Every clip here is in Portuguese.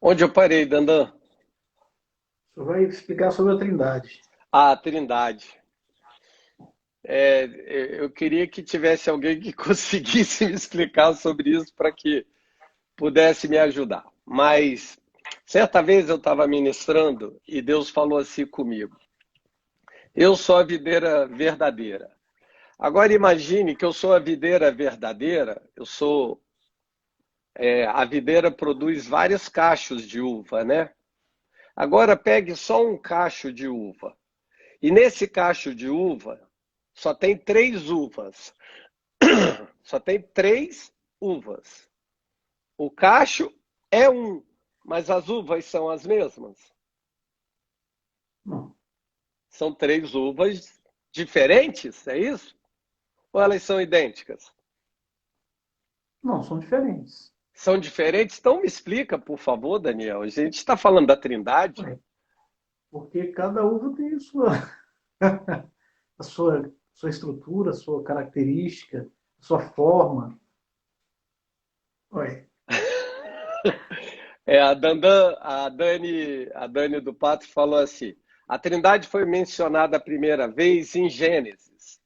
Onde eu parei, Dandan? O senhor vai explicar sobre a Trindade. Ah, Trindade. É, eu queria que tivesse alguém que conseguisse me explicar sobre isso para que pudesse me ajudar. Mas certa vez eu estava ministrando e Deus falou assim comigo: Eu sou a videira verdadeira. Agora imagine que eu sou a videira verdadeira. A videira produz vários cachos de uva, né? Agora pegue só um cacho de uva. E nesse cacho de uva só tem três uvas. Só tem três uvas. O cacho é um, mas as uvas são as mesmas. Não, São três uvas diferentes, é isso? Ou elas são idênticas? não, são diferentes. São diferentes? Então me explica, por favor, Daniel. A gente está falando da Trindade. Ué, porque cada uva tem a sua estrutura, a sua característica, a sua forma. Ué, É, a Dani do Pato falou assim: a Trindade foi mencionada a primeira vez em Gênesis.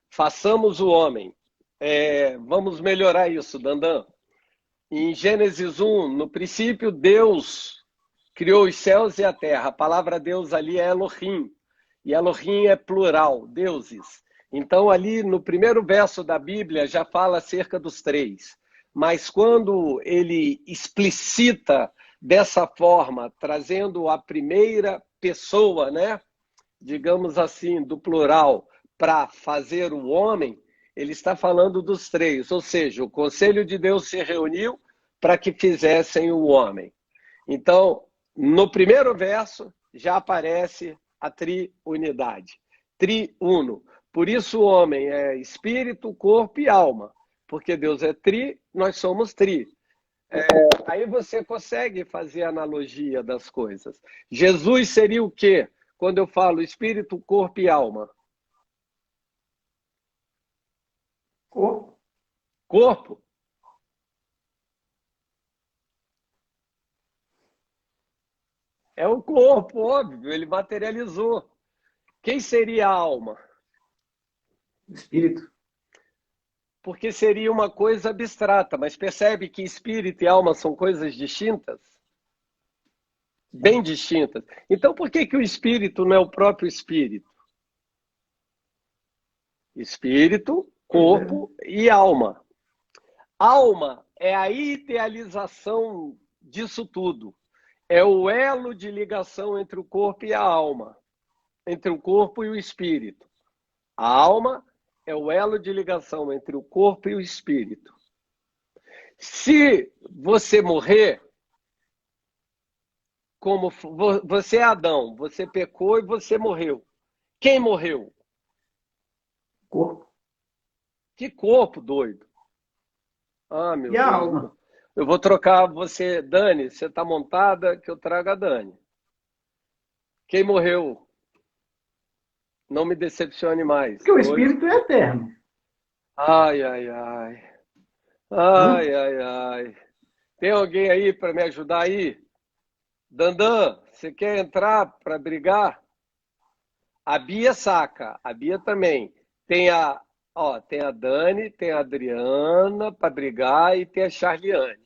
Façamos o homem. Vamos melhorar isso, Dandan. Em Gênesis 1, no princípio, Deus criou os céus e a terra. A palavra Deus ali é Elohim. E Elohim é plural, deuses. Então, ali no primeiro verso da Bíblia já fala acerca dos três. Mas quando ele explicita dessa forma, trazendo a primeira pessoa, né, digamos assim, do plural, para fazer o homem, ele está falando dos três. Ou seja, o conselho de Deus se reuniu para que fizessem o homem. Então, no primeiro verso já aparece a triunidade, triuno. Por isso o homem é espírito, corpo e alma, porque Deus é tri, nós somos tri. Aí você consegue fazer a analogia das coisas. Jesus seria o quê? Quando eu falo espírito, corpo e alma. corpo. Corpo é o corpo, óbvio, ele materializou. Quem seria a alma? Espírito. Porque seria uma coisa abstrata, mas percebe que espírito e alma são coisas distintas? Bem Sim. distintas. Então, por que o espírito não é o próprio espírito? Espírito, Pois é, né? corpo e alma. Alma é a idealização disso tudo. É o elo de ligação entre o corpo e a alma, entre o corpo e o espírito. A alma é o elo de ligação entre o corpo e o espírito. Se você morrer, como você é Adão, você pecou e você morreu. Quem morreu? Corpo. Que corpo, doido. Ah, meu E a Deus. alma. Eu vou trocar você, Dani. Você está montada que eu trago a Dani. Quem morreu? Não me decepcione mais. Porque o Dois. espírito é eterno. Ai, ai, ai. Hã? Ai, ai, ai. Tem alguém aí para me ajudar aí? Dandan, você quer entrar para brigar? A Bia saca, a Bia também. Tem a Dani, tem a Adriana para brigar e tem a Charliane.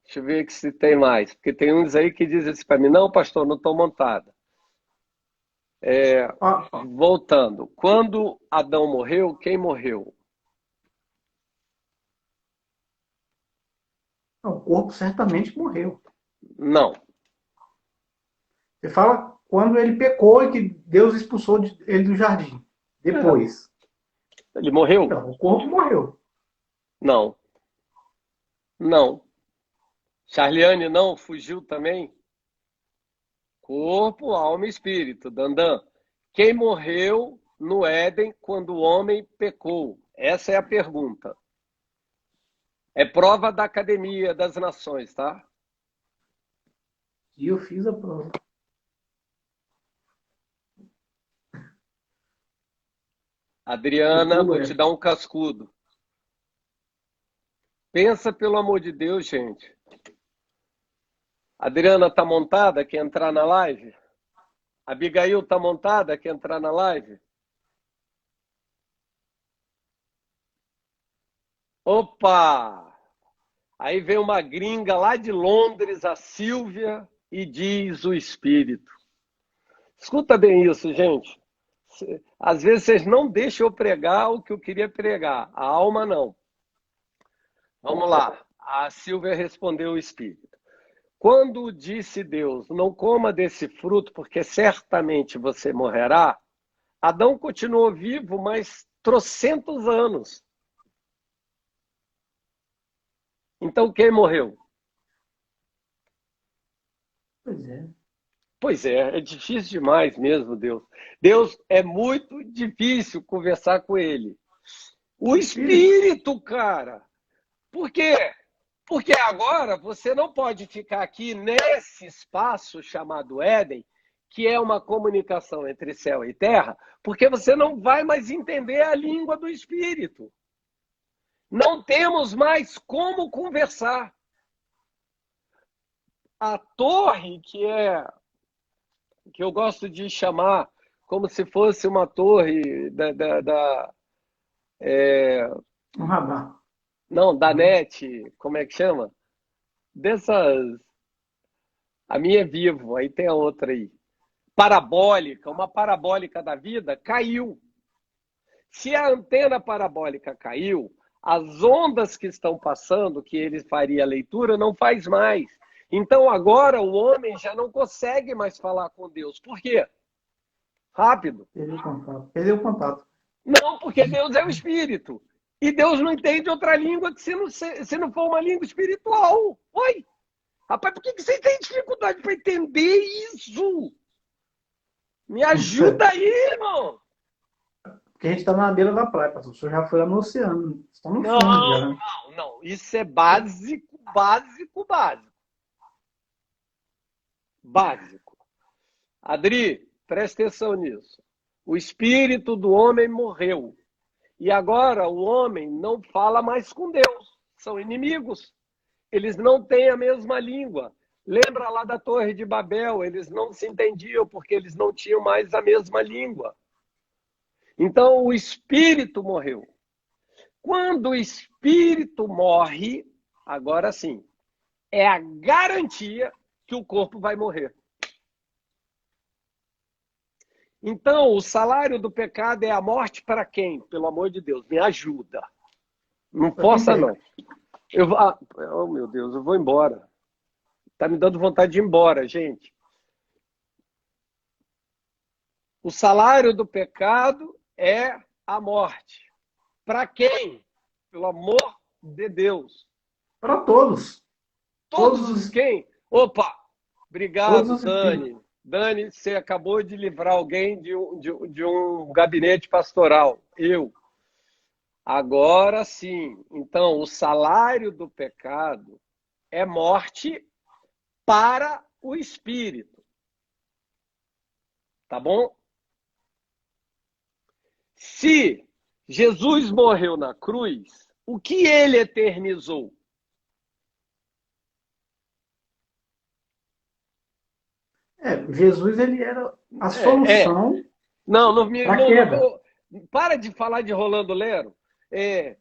Deixa eu ver aqui se tem mais, porque tem uns aí que dizem assim para mim, não, pastor, não estou montada. Ó, ó. Voltando, quando Adão morreu, quem morreu? Não, o corpo certamente morreu. Não. Você fala quando ele pecou e que Deus expulsou ele do jardim. É, Depois. ele morreu? Então, o corpo morreu. Não. Não. Charliane não, fugiu também? Corpo, alma e espírito. Dandan, quem morreu no Éden quando o homem pecou? Essa é a pergunta. É prova da Academia das Nações, tá? E eu fiz a prova. Eu Adriana, pulo vou te essa. dar um cascudo. Pensa, pelo amor de Deus, gente. Adriana tá montada? Quer entrar na live? Abigail tá montada? Quer entrar na live? Opa! Aí vem uma gringa lá de Londres, a Silvia, e diz o Espírito. Escuta bem isso, gente. Às vezes vocês não deixam eu pregar o que eu queria pregar. A alma não. Vamos lá. A Silvia respondeu o Espírito. Quando disse Deus, não coma desse fruto, porque certamente você morrerá, Adão continuou vivo mais trocentos anos. Então quem morreu? Pois é. Pois é difícil demais mesmo, Deus. Deus é muito difícil conversar com ele. O Espírito, cara. Por quê? Porque agora você não pode ficar aqui nesse espaço chamado Éden, que é uma comunicação entre céu e terra, porque você não vai mais entender a língua do Espírito. Não temos mais como conversar. A torre, que eu gosto de chamar como se fosse uma torre Um radar. não, da NET, como é que chama? Dessas. A minha é Vivo, aí tem a outra aí. Parabólica, uma parabólica da vida, caiu. Se a antena parabólica caiu, as ondas que estão passando, que ele faria a leitura, não faz mais. Então agora o homem já não consegue mais falar com Deus. Por quê? Rápido. Perdeu o contato. Perdeu o contato. Não, porque Deus é o Espírito. E Deus não entende outra língua que se não for uma língua espiritual. Oi? Rapaz, por que você tem dificuldade para entender isso? Me ajuda aí, irmão. Porque a gente está na beira da praia, pastor. O senhor já foi lá no oceano. Está no Não, fundo já, né? não. Isso é básico, básico, básico. Básico. Adri, presta atenção nisso. O espírito do homem morreu. E agora o homem não fala mais com Deus. São inimigos. Eles não têm a mesma língua. Lembra lá da Torre de Babel? Eles não se entendiam porque eles não tinham mais a mesma língua. Então o espírito morreu. Quando o espírito morre, agora sim, é a garantia que o corpo vai morrer. Então, o salário do pecado é a morte para quem? Pelo amor de Deus, me ajuda. Não força, não. Oh, meu Deus, eu vou embora. Tá me dando vontade de ir embora, gente. O salário do pecado é a morte. Para quem? Pelo amor de Deus. Para todos. Todos os quem? Opa! Obrigado, Dani. Espíritos. Dani, você acabou de livrar alguém de um gabinete pastoral. Eu. Agora sim. Então, o salário do pecado é morte para o espírito. Tá bom? Se Jesus morreu na cruz, o que ele eternizou? Jesus, ele era a solução para a queda. Para de falar de Rolando Lero.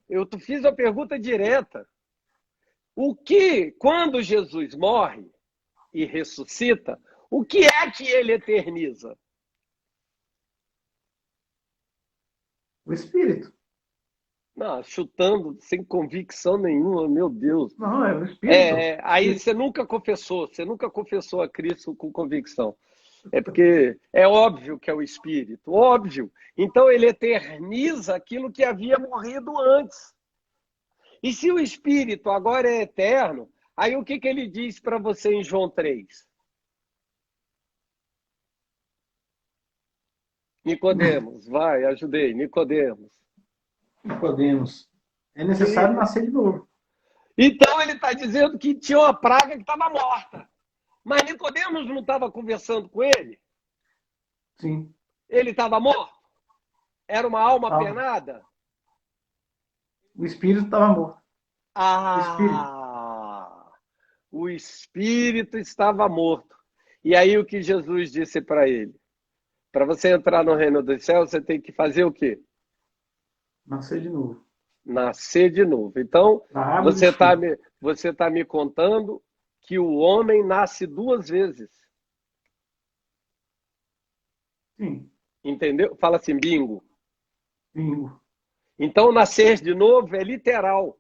Eu fiz a pergunta direta. Quando Jesus morre e ressuscita, o que é que ele eterniza? O Espírito. Não, chutando sem convicção nenhuma, meu Deus. Não, é o Espírito. Aí você nunca confessou a Cristo com convicção. É porque é óbvio que é o Espírito, óbvio. Então ele eterniza aquilo que havia morrido antes. E se o Espírito agora é eterno, aí o que ele diz para você em João 3? Nicodemos, vai, ajudei, Nicodemos. Não podemos. É necessário nascer de novo. Então ele está dizendo que tinha uma praga que estava morta. Mas Nicodemos não estava conversando com ele? Sim. Ele estava morto? Era uma alma penada? O Espírito estava morto. Ah! O espírito estava morto. E aí o que Jesus disse para ele? Para você entrar no reino dos céus, você tem que fazer o quê? Nascer de novo. Nascer de novo. Então, Da água e do Espírito. você tá me contando que o homem nasce duas vezes. Sim. Entendeu? Fala assim, bingo. Bingo. Então, nascer de novo é literal.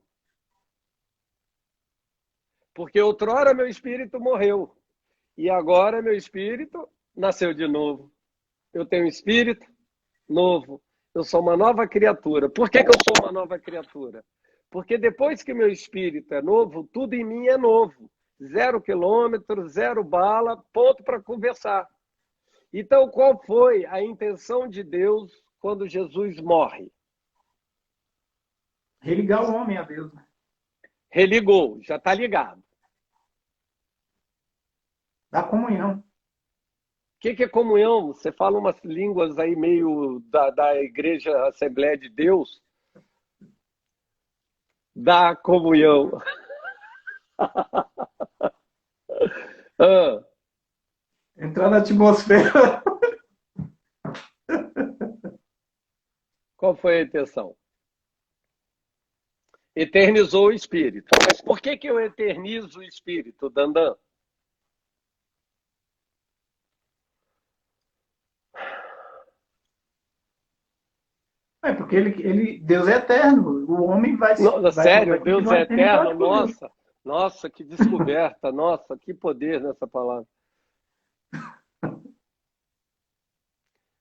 Porque outrora meu espírito morreu. E agora meu espírito nasceu de novo. Eu tenho um espírito novo. Eu sou uma nova criatura. Por que eu sou uma nova criatura? Porque depois que meu espírito é novo, tudo em mim é novo. 0 quilômetro, 0 bala, ponto para conversar. Então, qual foi a intenção de Deus quando Jesus morre? Religar o homem a Deus. Né? Religou, já está ligado. Da comunhão. O que é comunhão? Você fala umas línguas aí meio da Igreja Assembleia de Deus. Da comunhão. Ah, Entrar na atmosfera. qual foi a intenção? Eternizou o espírito. Mas por que eu eternizo o espírito, Dandan? É porque Deus é eterno. O homem vai Sério, Deus continuar é a eternidade eterno? com Deus. Nossa, que descoberta. Nossa, que poder nessa palavra.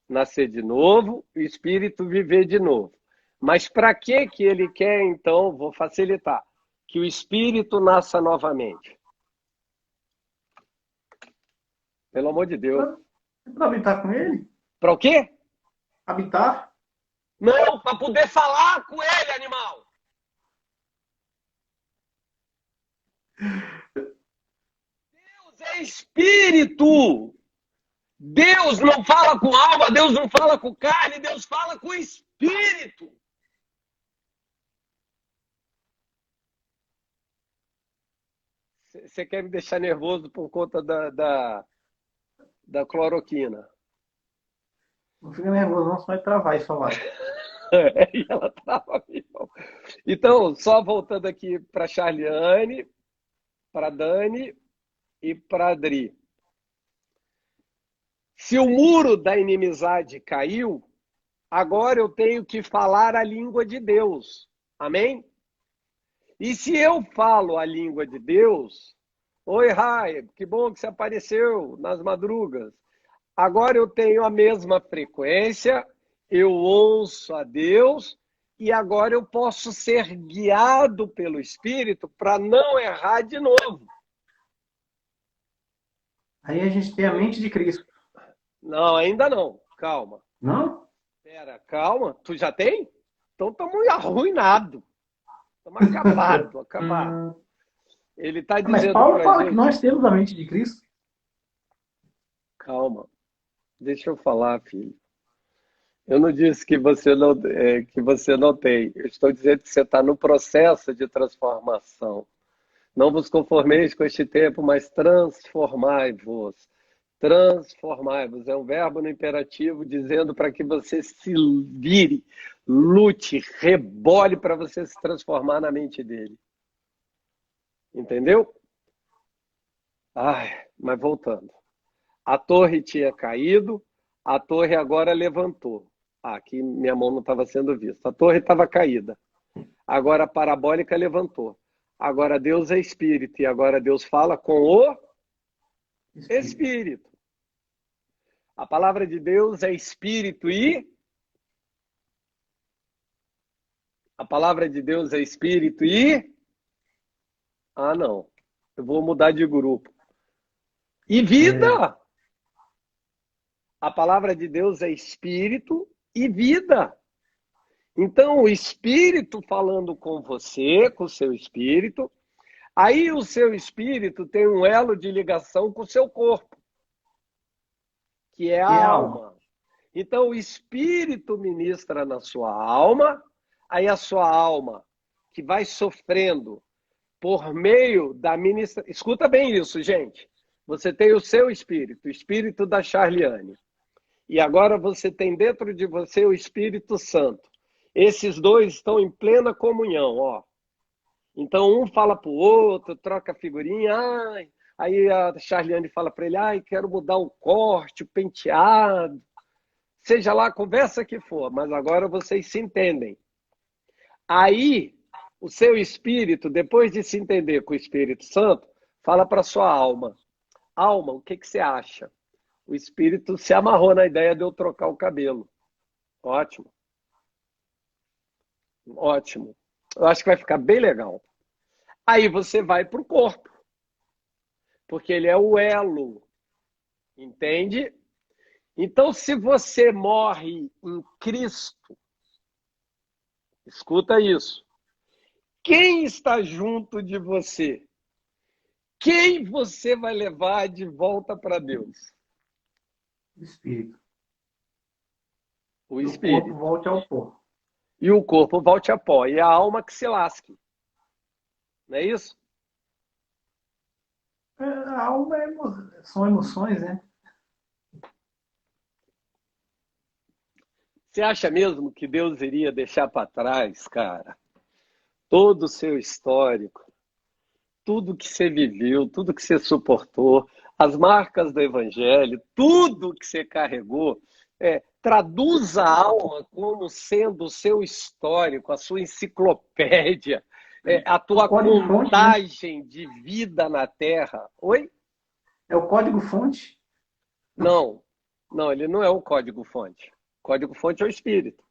Nascer de novo, o espírito viver de novo. Mas para que ele quer, então, vou facilitar, que o espírito nasça novamente? Pelo amor de Deus. Para habitar com ele? Para o quê? Habitar? Não, para poder falar com ele, animal. Deus é espírito. Deus não fala com alma, Deus não fala com carne, Deus fala com espírito. Você quer me deixar nervoso por conta da cloroquina? Não fica nervoso, não, você vai travar isso lá. E ela trava mesmo. Então, só voltando aqui para Charliane, para Dani e para Adri. Se o muro da inimizade caiu, agora eu tenho que falar a língua de Deus. Amém? E se eu falo a língua de Deus, oi, Rai, que bom que você apareceu nas madrugas. Agora eu tenho a mesma frequência, eu ouço a Deus e agora eu posso ser guiado pelo Espírito para não errar de novo. Aí a gente tem a mente de Cristo. Não, ainda não. Calma. Não? Espera, calma. Tu já tem? Então estamos arruinados. Estamos acabados. Ele está Mas dizendo Paulo para fala gente... que nós temos a mente de Cristo. Calma. Deixa eu falar, filho. Eu não disse que você não tem. Eu estou dizendo que você está no processo de transformação. Não vos conformeis com este tempo, mas transformai-vos. Transformai-vos. É um verbo no imperativo dizendo para que você se vire, lute, rebole para você se transformar na mente dele. Entendeu? Ai, mas voltando. A torre tinha caído, a torre agora levantou. Aqui minha mão não estava sendo vista. A torre estava caída. Agora a parabólica levantou. Agora Deus é espírito e agora Deus fala com o espírito. A palavra de Deus é espírito e... A palavra de Deus é espírito e... Ah, não. Eu vou mudar de grupo. E vida! A palavra de Deus é espírito e vida. Então, o espírito falando com você, com o seu espírito, aí o seu espírito tem um elo de ligação com o seu corpo, que é a alma. Então, o espírito ministra na sua alma, aí a sua alma, que vai sofrendo por meio da ministra... Escuta bem isso, gente. Você tem o seu espírito, o espírito da Charliane. E agora você tem dentro de você o Espírito Santo. Esses dois estão em plena comunhão, ó. Então um fala para o outro, troca figurinha, ai, aí a Charliane fala para ele, ai, quero mudar o corte, o penteado, seja lá a conversa que for, mas agora vocês se entendem. Aí o seu espírito, depois de se entender com o Espírito Santo, fala para sua alma, alma, o que você acha? O espírito se amarrou na ideia de eu trocar o cabelo. Ótimo. Ótimo. Eu acho que vai ficar bem legal. Aí você vai para o corpo. Porque ele é o elo. Entende? Então, se você morre em Cristo, escuta isso. Quem está junto de você? Quem você vai levar de volta para Deus? O espírito. O E o espírito. corpo volte ao pó. E o corpo volte a pó. E a alma que se lasque. Não é isso? A alma são emoções, né? Você acha mesmo que Deus iria deixar para trás, cara, todo o seu histórico, tudo que você viveu, tudo que você suportou, as marcas do Evangelho, tudo que você carregou? Traduz a alma como sendo o seu histórico, a sua enciclopédia, a tua contagem de vida na Terra. Oi? É o código-fonte? Não, não, ele não é o código-fonte. O código-fonte é o espírito.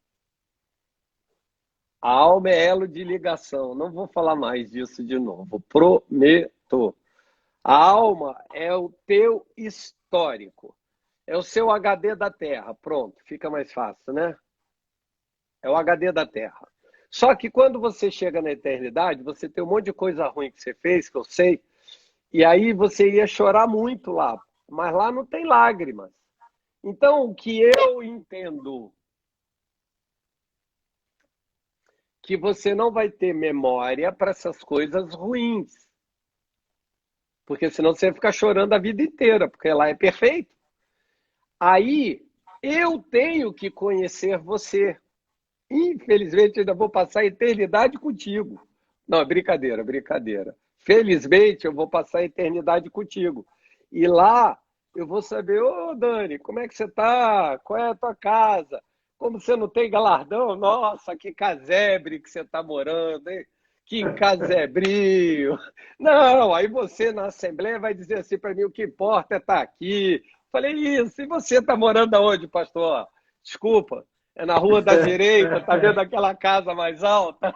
A alma é elo de ligação. Não vou falar mais disso de novo. Prometo. A alma é o teu histórico. É o seu HD da Terra. Pronto, fica mais fácil, né? É o HD da Terra. Só que quando você chega na eternidade, você tem um monte de coisa ruim que você fez, que eu sei, e aí você ia chorar muito lá. Mas lá não tem lágrimas. Então, o que eu entendo que você não vai ter memória para essas coisas ruins. Porque senão você vai ficar chorando a vida inteira, porque lá é perfeito. Aí, eu tenho que conhecer você. Infelizmente, eu ainda vou passar a eternidade contigo. Não, é brincadeira, brincadeira. Felizmente, eu vou passar a eternidade contigo. E lá, eu vou saber, ô Dani, como é que você está? Qual é a tua casa? Como você não tem galardão? Nossa, que casebre que você está morando, hein? Que casebrio. Não, aí você na Assembleia vai dizer assim para mim, o que importa é estar aqui. Falei, isso, e você está morando aonde, pastor? Desculpa, é na rua da direita, tá vendo aquela casa mais alta?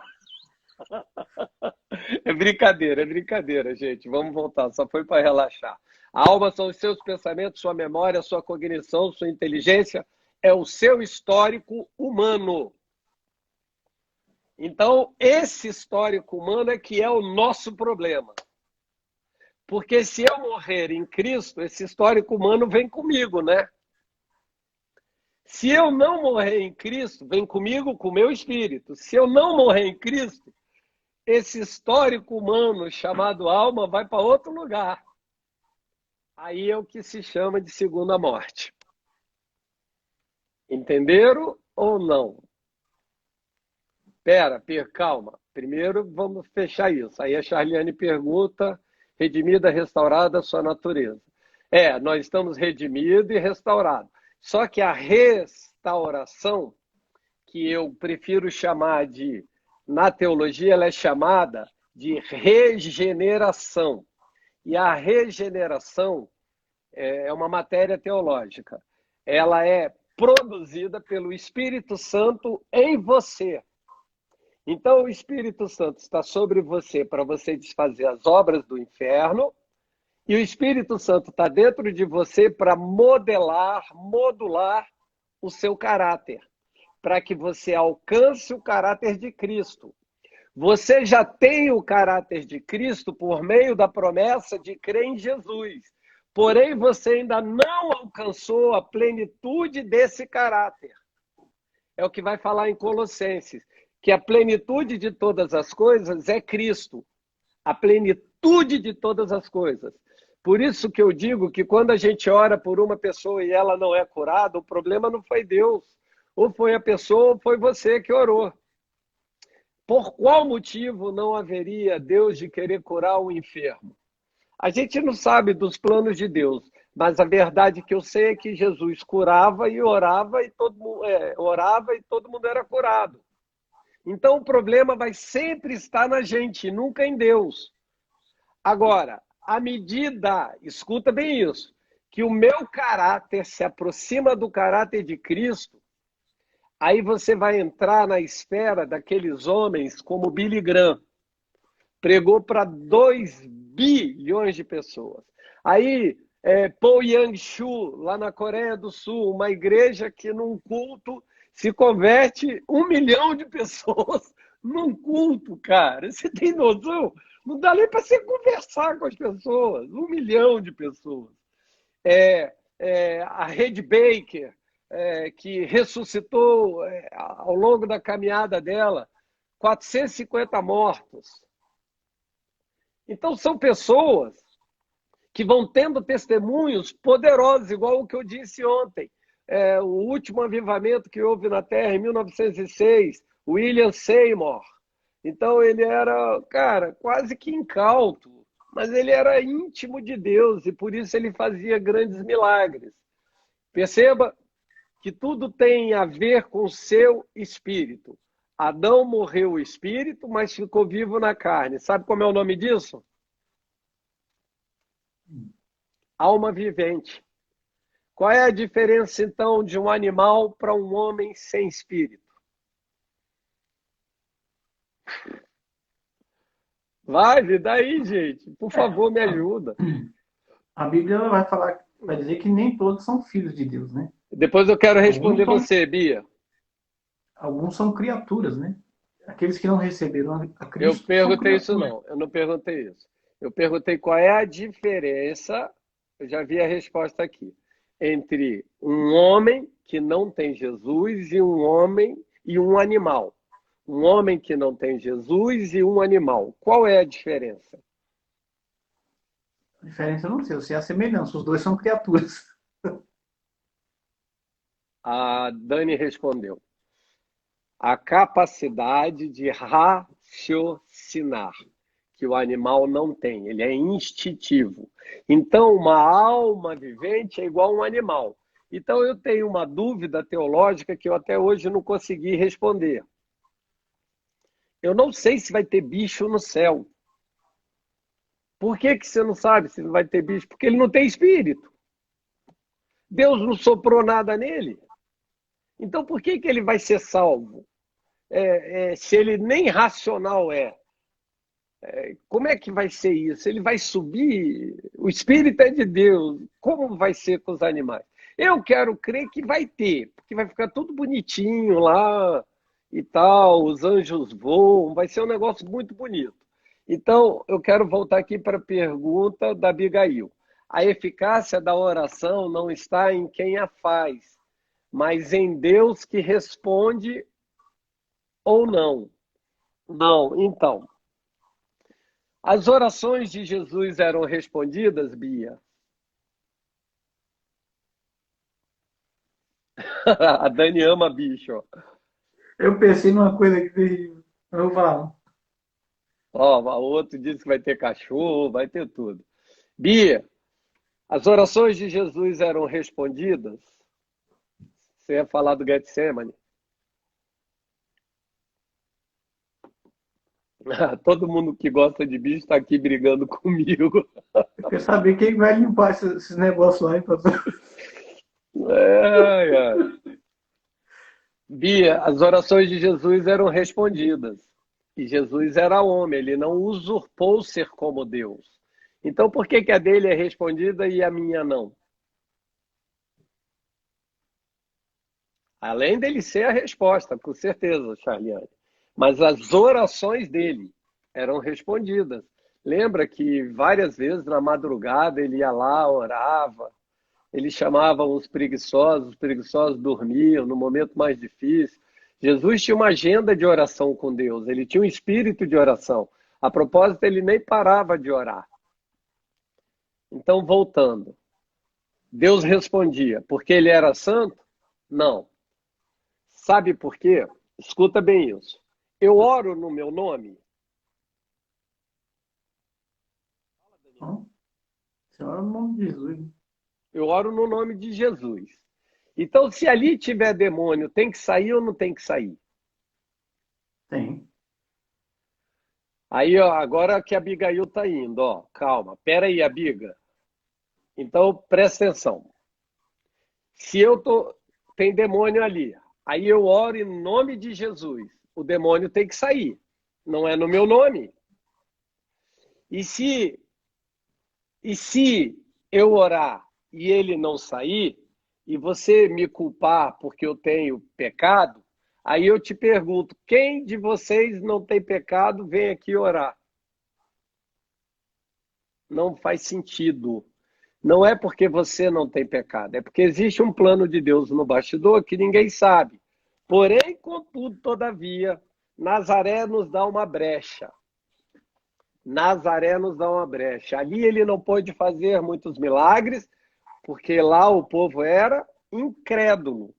É brincadeira, gente. Vamos voltar, só foi para relaxar. A alma são os seus pensamentos, sua memória, sua cognição, sua inteligência, é o seu histórico humano. Então, esse histórico humano é que é o nosso problema. Porque se eu morrer em Cristo, esse histórico humano vem comigo, né? Se eu não morrer em Cristo, vem comigo com o meu espírito. Se eu não morrer em Cristo, esse histórico humano chamado alma vai para outro lugar. Aí é o que se chama de segunda morte. Entenderam ou não? Calma. Primeiro vamos fechar isso. Aí a Charliane pergunta, redimida, restaurada, sua natureza. Nós estamos redimidos e restaurados. Só que a restauração, que eu prefiro chamar de, na teologia, ela é chamada de regeneração. E a regeneração é uma matéria teológica. Ela é produzida pelo Espírito Santo em você. Então, o Espírito Santo está sobre você para você desfazer as obras do inferno, e o Espírito Santo está dentro de você para modular o seu caráter, para que você alcance o caráter de Cristo. Você já tem o caráter de Cristo por meio da promessa de crer em Jesus. Porém, você ainda não alcançou a plenitude desse caráter. É o que vai falar em Colossenses, que a plenitude de todas as coisas é Cristo. a plenitude de todas as coisas. Por isso que eu digo que quando a gente ora por uma pessoa e ela não é curada, o problema não foi Deus, ou foi a pessoa, ou foi você que orou. Por qual motivo não haveria Deus de querer curar o enfermo? A gente não sabe dos planos de Deus, mas a verdade que eu sei é que Jesus curava e orava e todo mundo era curado. Então o problema vai sempre estar na gente, nunca em Deus. Agora, à medida, escuta bem isso, que o meu caráter se aproxima do caráter de Cristo, aí você vai entrar na esfera daqueles homens como Billy Graham. Pregou para 2 bilhões de pessoas. Aí, Paul Yang-shu, lá na Coreia do Sul, uma igreja que num culto se converte 1 milhão de pessoas num culto, cara. Você tem noção? Não dá nem para você conversar com as pessoas. 1 milhão de pessoas. A Red Baker, que ressuscitou ao longo da caminhada dela, 450 mortos. Então, são pessoas que vão tendo testemunhos poderosos, igual o que eu disse ontem. O último avivamento que houve na Terra, em 1906, William Seymour. Então, ele era, cara, quase que incauto, mas ele era íntimo de Deus e por isso ele fazia grandes milagres. Perceba que tudo tem a ver com o seu espírito. Adão morreu o espírito, mas ficou vivo na carne. Sabe como é o nome disso? Alma vivente. Qual é a diferença, então, de um animal para um homem sem espírito? Vai, me dá aí, gente. Por favor, me ajuda. A Bíblia vai dizer que nem todos são filhos de Deus, né? Depois eu quero responder você, Bia. Alguns são criaturas, né? Aqueles que não receberam a Cristo. Eu perguntei isso não, eu não perguntei isso. Eu perguntei qual é a diferença, eu já vi a resposta aqui, entre um homem que não tem Jesus e um homem e um animal. Um homem que não tem Jesus e um animal. Qual é a diferença? A diferença eu não sei, eu sei a semelhança. Os dois são criaturas. A Dani respondeu. A capacidade de raciocinar, que o animal não tem, ele é instintivo. Então, uma alma vivente é igual a um animal. Então, eu tenho uma dúvida teológica que eu até hoje não consegui responder. Eu não sei se vai ter bicho no céu. Por que você não sabe se vai ter bicho? Porque ele não tem espírito. Deus não soprou nada nele. Então, por que ele vai ser salvo? Se ele nem racional é. Como é que vai ser isso? Ele vai subir? O Espírito é de Deus. Como vai ser com os animais? Eu quero crer que vai ter, porque vai ficar tudo bonitinho lá e tal, os anjos voam, vai ser um negócio muito bonito. Então, eu quero voltar aqui para a pergunta da Abigail. A eficácia da oração não está em quem a faz, mas em Deus que responde ou não. Não, então. As orações de Jesus eram respondidas, Bia? A Dani ama bicho. Eu pensei numa coisa que terrível. Eu vou falar. Ó, o outro disse que vai ter cachorro, vai ter tudo. Bia, as orações de Jesus eram respondidas? Você ia falar do Getsemane? Todo mundo que gosta de bicho está aqui brigando comigo. Eu quero saber quem vai limpar esses negócios lá, hein, pastor? Bia, as orações de Jesus eram respondidas. E Jesus era homem, ele não usurpou ser como Deus. Então, por que a dele é respondida e a minha não? Além dele ser a resposta, com certeza, Charliane. Mas as orações dele eram respondidas. Lembra que várias vezes na madrugada ele ia lá, orava, ele chamava os preguiçosos dormiam no momento mais difícil. Jesus tinha uma agenda de oração com Deus, ele tinha um espírito de oração. A propósito, ele nem parava de orar. Então, voltando. Deus respondia, porque ele era santo? Não. Sabe por quê? Escuta bem isso. Eu oro no meu nome? Então, Senhora, no nome de Jesus. Eu oro no nome de Jesus. Então, se ali tiver demônio, tem que sair ou não tem que sair? Tem. Aí, ó, agora que a Abigail está indo, ó, calma. Pera aí, Abiga. Então, presta atenção. Se eu tem demônio ali, aí eu oro em nome de Jesus. O demônio tem que sair. Não é no meu nome. E se eu orar e ele não sair, e você me culpar porque eu tenho pecado, aí eu te pergunto, quem de vocês não tem pecado, vem aqui orar. Não faz sentido. Não é porque você não tem pecado, é porque existe um plano de Deus no bastidor que ninguém sabe. Porém, contudo, todavia, Nazaré nos dá uma brecha. Nazaré nos dá uma brecha. Ali ele não pôde fazer muitos milagres, porque lá o povo era incrédulo.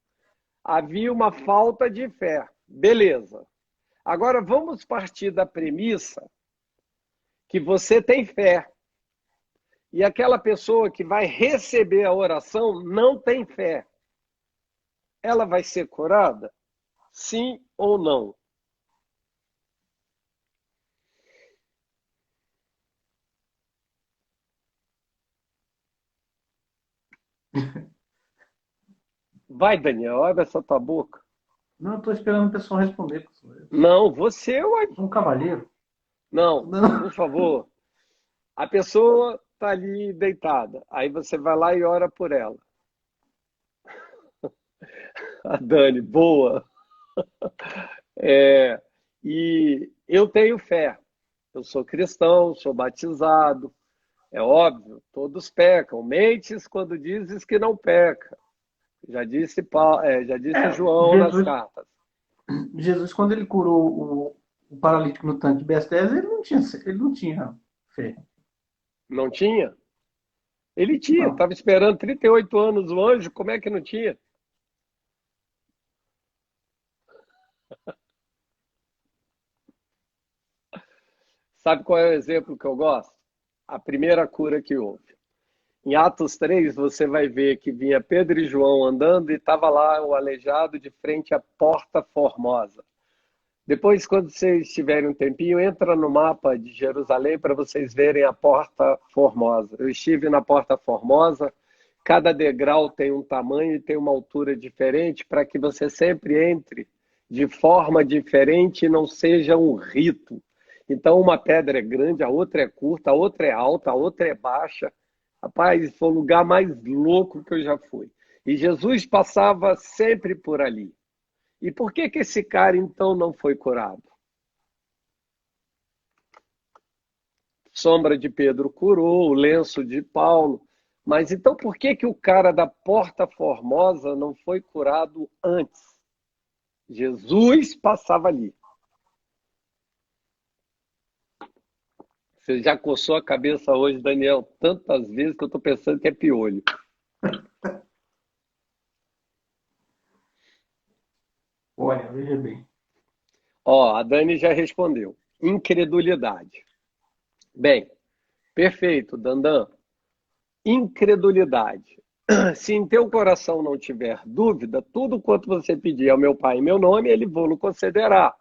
Havia uma falta de fé. Beleza. Agora vamos partir da premissa que você tem fé. E aquela pessoa que vai receber a oração não tem fé. Ela vai ser curada? Sim ou não? Vai, Daniel, abre essa tua boca. Não, eu estou esperando o pessoal responder. Não, você, ué. Eu sou um cavalheiro. Não, Não. por favor. A pessoa está ali deitada. Aí você vai lá e ora por ela. A Dani, boa. E eu tenho fé. Eu sou cristão, sou batizado. É óbvio, todos pecam. Mentes quando dizes que não peca. Já disse João nas Jesus, cartas. Jesus, quando ele curou o paralítico no tanque de Bethesda, ele não tinha fé. Não tinha? Ele tinha, Não. estava esperando 38 anos o anjo, como é que não tinha? Sabe qual é o exemplo que eu gosto? A primeira cura que houve. Em Atos 3, você vai ver que vinha Pedro e João andando e estava lá o aleijado de frente à Porta Formosa. Depois, quando vocês tiverem um tempinho, entra no mapa de Jerusalém para vocês verem a Porta Formosa. Eu estive na Porta Formosa, cada degrau tem um tamanho e tem uma altura diferente para que você sempre entre de forma diferente e não seja um rito. Então, uma pedra é grande, a outra é curta, a outra é alta, a outra é baixa. Rapaz, foi o lugar mais louco que eu já fui. E Jesus passava sempre por ali. E por que que esse cara, então, não foi curado? Sombra de Pedro curou, o lenço de Paulo. Mas então por que que o cara da Porta Formosa não foi curado antes? Jesus passava ali. Você já coçou a cabeça hoje, Daniel, tantas vezes que eu estou pensando que é piolho. Olha, veja bem. Ó, a Dani já respondeu. Incredulidade. Bem, perfeito, Dandan. Incredulidade. Se em teu coração não tiver dúvida, tudo quanto você pedir ao meu Pai em meu nome, ele vou-lo concederá.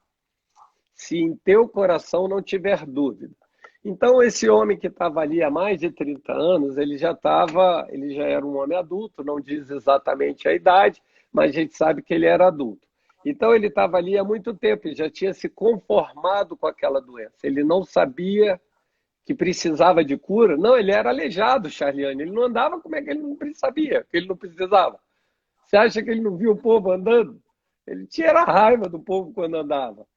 Se em teu coração não tiver dúvida. Então, esse homem que estava ali há mais de 30 anos, ele já era um homem adulto, não diz exatamente a idade, mas a gente sabe que ele era adulto. Então, ele estava ali há muito tempo, ele já tinha se conformado com aquela doença. Ele não sabia que precisava de cura. Não, ele era aleijado, Charliane. Ele não andava, como é que ele não sabia que ele não precisava? Você acha que ele não viu o povo andando? Ele tinha raiva do povo quando andava.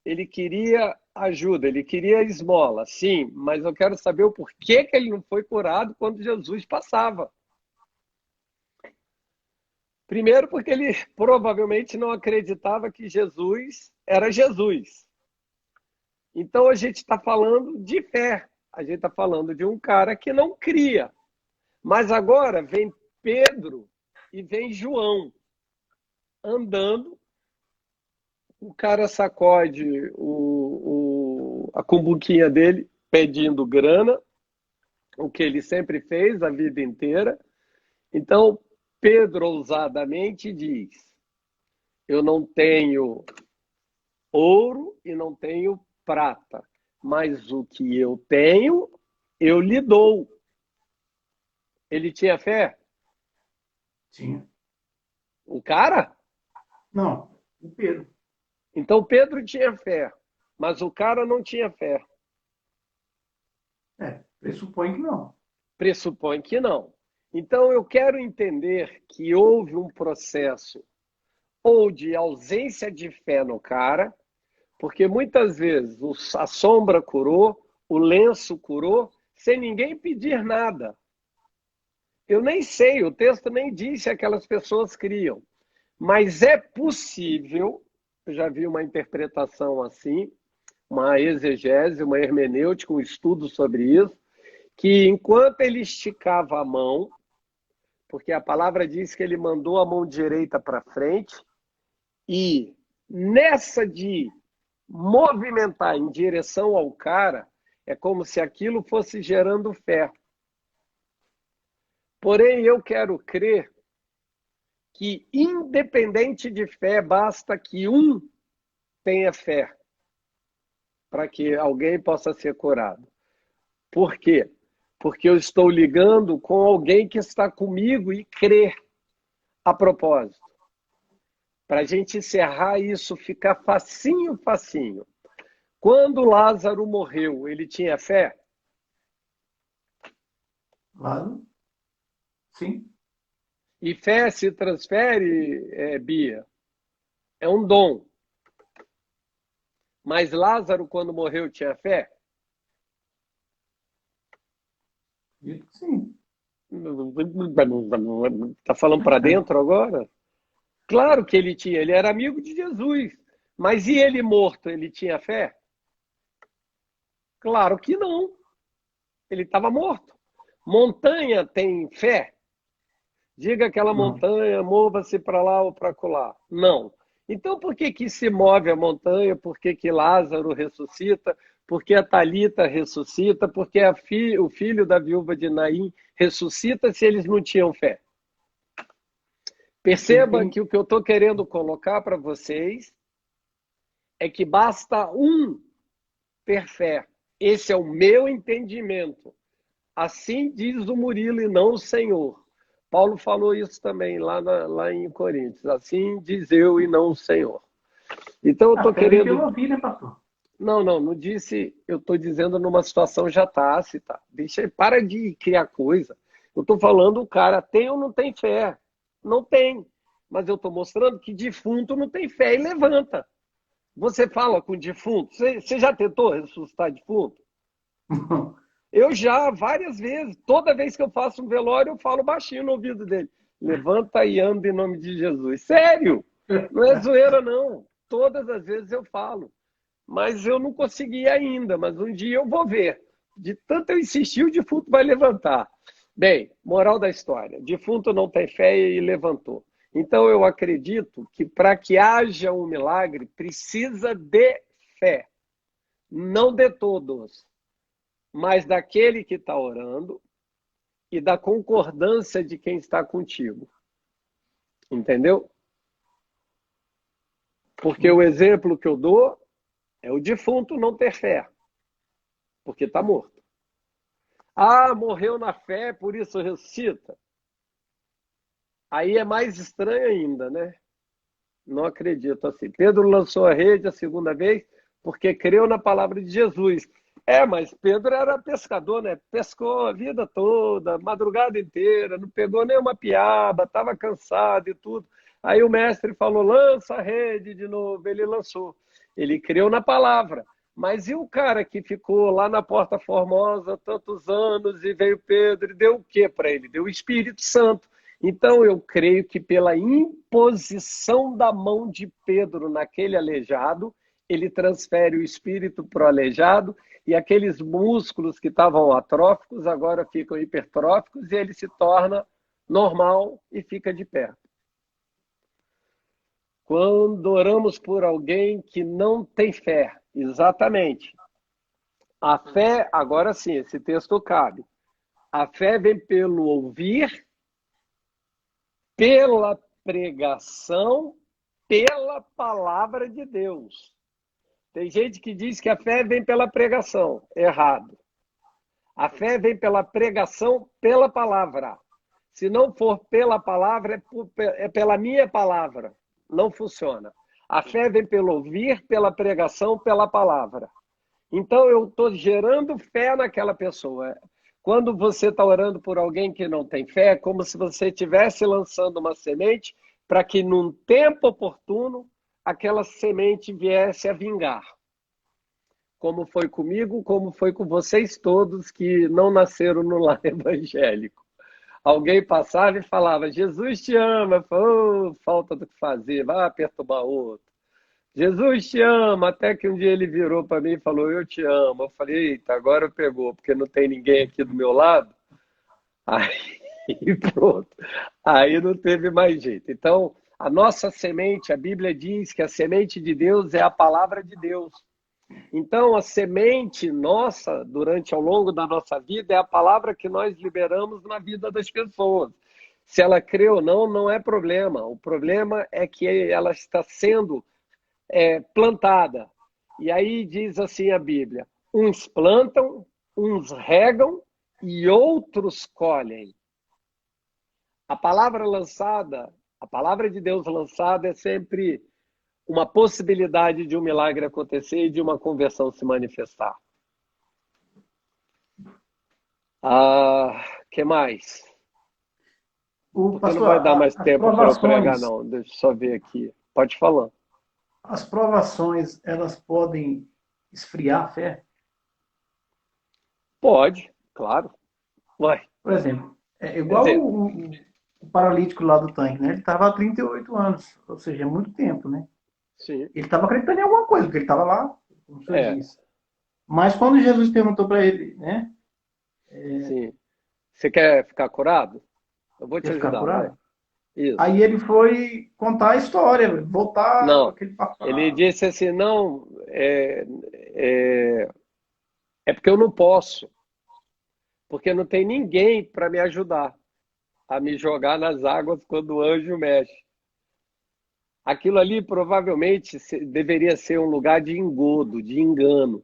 Ele queria ajuda, ele queria esmola, sim, mas eu quero saber o porquê que ele não foi curado quando Jesus passava. Primeiro, porque ele provavelmente não acreditava que Jesus era Jesus. Então a gente está falando de fé. A gente está falando de um cara que não cria. Mas agora vem Pedro e vem João andando. O cara sacode a cumbuquinha dele, pedindo grana, o que ele sempre fez a vida inteira. Então, Pedro ousadamente diz: eu não tenho ouro e não tenho prata, mas o que eu tenho, eu lhe dou. Ele tinha fé? Tinha. O cara? Não, o Pedro. Então Pedro tinha fé, mas o cara não tinha fé. Pressupõe que não. Pressupõe que não. Então eu quero entender que houve um processo ou de ausência de fé no cara, porque muitas vezes a sombra curou, o lenço curou, sem ninguém pedir nada. Eu nem sei, o texto nem diz se aquelas pessoas criam. Mas é possível, eu já vi uma interpretação assim, uma exegese, uma hermenêutica, um estudo sobre isso, que enquanto ele esticava a mão, porque a palavra diz que ele mandou a mão direita para frente, e nessa de movimentar em direção ao cara, é como se aquilo fosse gerando fé. Porém, eu quero crer que, independente de fé, basta que um tenha fé para que alguém possa ser curado. Por quê? Porque eu estou ligando com alguém que está comigo e crê. A propósito, para a gente encerrar isso, ficar facinho, facinho. Quando Lázaro morreu, ele tinha fé? Lázaro? Sim. E fé se transfere, Bia, é um dom. Mas Lázaro, quando morreu, tinha fé? Dito que sim. Está falando para dentro agora? Claro que ele tinha, ele era amigo de Jesus. Mas e ele morto, ele tinha fé? Claro que não. Ele estava morto. Montanha tem fé? Diga aquela Não. montanha, mova-se para lá ou para colar. Não. Então, por que que se move a montanha? Por que que Lázaro ressuscita? Por que a Talita ressuscita? Por que o filho da viúva de Naim ressuscita se eles não tinham fé? Porque Perceba tem. que o que eu estou querendo colocar para vocês é que basta um ter fé. Esse é o meu entendimento. Assim diz o Murilo e não o Senhor. Paulo falou isso também lá em Coríntios. Assim diz eu e não o Senhor. Então eu estou Fé vem pelo querendo. ouvir, né, pastor? Não disse. Eu estou dizendo numa situação já tácita. Deixa, para de criar coisa. Eu estou falando, o cara tem ou não tem fé? Não tem. Mas eu estou mostrando que defunto não tem fé e levanta. Você fala com defunto? Você já tentou ressuscitar defunto? Eu já, várias vezes. Toda vez que eu faço um velório, eu falo baixinho no ouvido dele. Levanta e anda em nome de Jesus. Sério! Não é zoeira, não. Todas as vezes eu falo. Mas eu não consegui ainda. Mas um dia eu vou ver. De tanto eu insistir, o defunto vai levantar. Bem, moral da história. Defunto não tem fé e levantou. Então eu acredito que para que haja um milagre, precisa de fé. Não de todos, mas daquele que está orando e da concordância de quem está contigo. Entendeu? Porque o exemplo que eu dou é o defunto não ter fé, porque está morto. Ah, morreu na fé, por isso ressuscita. Aí é mais estranho ainda, né? Não acredito assim. Pedro lançou a rede a segunda vez porque creu na palavra de Jesus. Mas Pedro era pescador, né? Pescou a vida toda, madrugada inteira, não pegou nenhuma piaba, estava cansado e tudo. Aí o mestre falou, lança a rede de novo. Ele lançou. Ele creu na palavra. Mas e o cara que ficou lá na Porta Formosa tantos anos e veio Pedro e deu o quê para ele? Deu o Espírito Santo. Então eu creio que pela imposição da mão de Pedro naquele aleijado, ele transfere o espírito para o aleijado e aqueles músculos que estavam atróficos agora ficam hipertróficos e ele se torna normal e fica de pé. Quando oramos por alguém que não tem fé, exatamente. A fé, agora sim, esse texto cabe. A fé vem pelo ouvir, pela pregação, pela palavra de Deus. Tem gente que diz que a fé vem pela pregação. Errado. A fé vem pela pregação, pela palavra. Se não for pela palavra, é pela minha palavra. Não funciona. A fé vem pelo ouvir, pela pregação, pela palavra. Então, eu estou gerando fé naquela pessoa. Quando você está orando por alguém que não tem fé, é como se você estivesse lançando uma semente para que, num tempo oportuno, aquela semente viesse a vingar. Como foi comigo, como foi com vocês todos que não nasceram no lar evangélico. Alguém passava e falava, Jesus te ama. Oh, falta do que fazer, vai perturbar outro. Jesus te ama, até que um dia ele virou para mim e falou, eu te amo. Eu falei, eita, agora pegou, porque não tem ninguém aqui do meu lado. Aí pronto, aí não teve mais jeito. Então, a nossa semente, a Bíblia diz que a semente de Deus é a palavra de Deus. Então, a semente nossa, ao longo da nossa vida, é a palavra que nós liberamos na vida das pessoas. Se ela crê ou não, não é problema. O problema é que ela está sendo plantada. E aí diz assim a Bíblia, uns plantam, uns regam e outros colhem. A palavra lançada, a palavra de Deus lançada é sempre uma possibilidade de um milagre acontecer e de uma conversão se manifestar. Que mais? Porque Pastor, não vai dar mais as tempo para eu pregar, provações, não. Deixa eu só ver aqui. Pode falar. as provações, elas podem esfriar a fé? Pode, claro. Ué, Por exemplo, é igual exemplo. o paralítico lá do tanque, né? Ele estava há 38 anos, ou seja, é muito tempo, né? Sim. Ele estava acreditando em alguma coisa, porque ele estava lá, como o senhor É, disse. Mas quando Jesus perguntou para ele, né? sim. Você quer ficar curado? Eu vou te Quer ficar ajudar, vai. curado? Isso. Aí ele foi contar a história, voltar Não. aquele Ele passado. disse assim, não, é porque eu não posso. Porque não tem ninguém para me ajudar a me jogar nas águas quando o anjo mexe. Aquilo ali provavelmente deveria ser um lugar de engodo, de engano.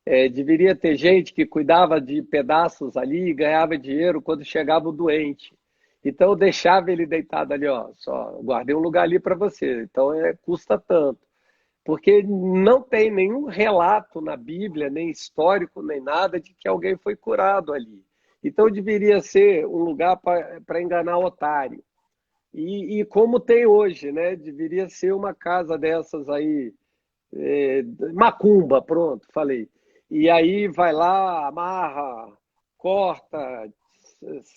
Deveria ter gente que cuidava de pedaços ali e ganhava dinheiro quando chegava o doente. Então eu deixava ele deitado ali, ó, só guardei um lugar ali para você. Então custa tanto. Porque não tem nenhum relato na Bíblia, nem histórico, nem nada, de que alguém foi curado ali. Então deveria ser um lugar para enganar otário. E como tem hoje, né? Deveria ser uma casa dessas aí, macumba, pronto, falei. E aí vai lá, amarra, corta,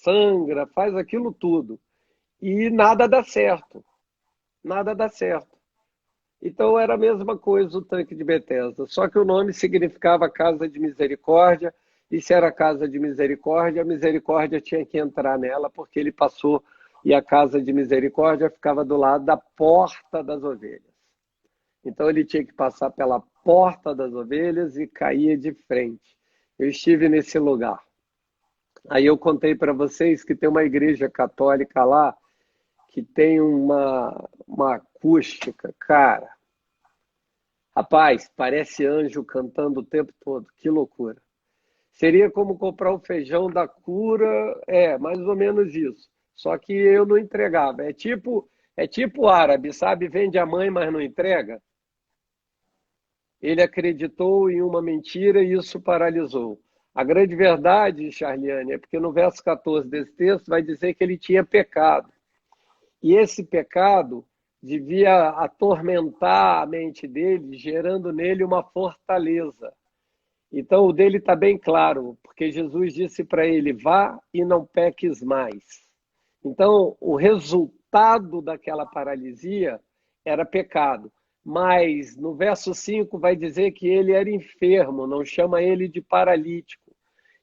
sangra, faz aquilo tudo. E nada dá certo. Nada dá certo. Então era a mesma coisa o tanque de Betesda, só que o nome significava casa de misericórdia, e se era casa de misericórdia, a misericórdia tinha que entrar nela, porque ele passou e a casa de misericórdia ficava do lado da porta das ovelhas. Então ele tinha que passar pela porta das ovelhas e caía de frente. Eu estive nesse lugar. Aí eu contei para vocês que tem uma igreja católica lá que tem uma acústica, cara. Rapaz, parece anjo cantando o tempo todo. Que loucura. Seria como comprar o feijão da cura, mais ou menos isso. Só que eu não entregava. É tipo árabe, sabe? Vende a mãe, mas não entrega. Ele acreditou em uma mentira e isso paralisou. A grande verdade, Charliane, é porque no verso 14 desse texto vai dizer que ele tinha pecado. E esse pecado devia atormentar a mente dele, gerando nele uma fortaleza. Então, o dele está bem claro, porque Jesus disse para ele, vá e não peques mais. Então, o resultado daquela paralisia era pecado. Mas no verso 5 vai dizer que ele era enfermo, não chama ele de paralítico.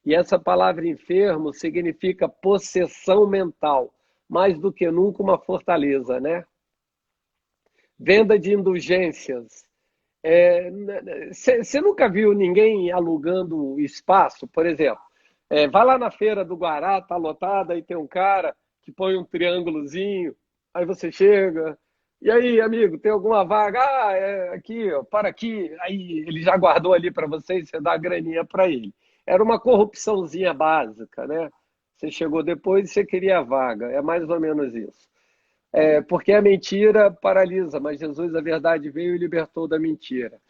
E essa palavra enfermo significa possessão mental, mais do que nunca uma fortaleza, né? Venda de indulgências. Você nunca viu ninguém alugando espaço, por exemplo? Vai lá na feira do Guará, tá lotada, aí tem um cara que põe um triângulozinho, aí você chega, e aí, amigo, tem alguma vaga? Ah, aqui, ó, para aqui. Aí ele já guardou ali para você e você dá a graninha para ele. Era uma corrupçãozinha básica, né? Você chegou depois e você queria a vaga. É mais ou menos isso. Porque a mentira paralisa, mas Jesus, a verdade, veio e libertou da mentira.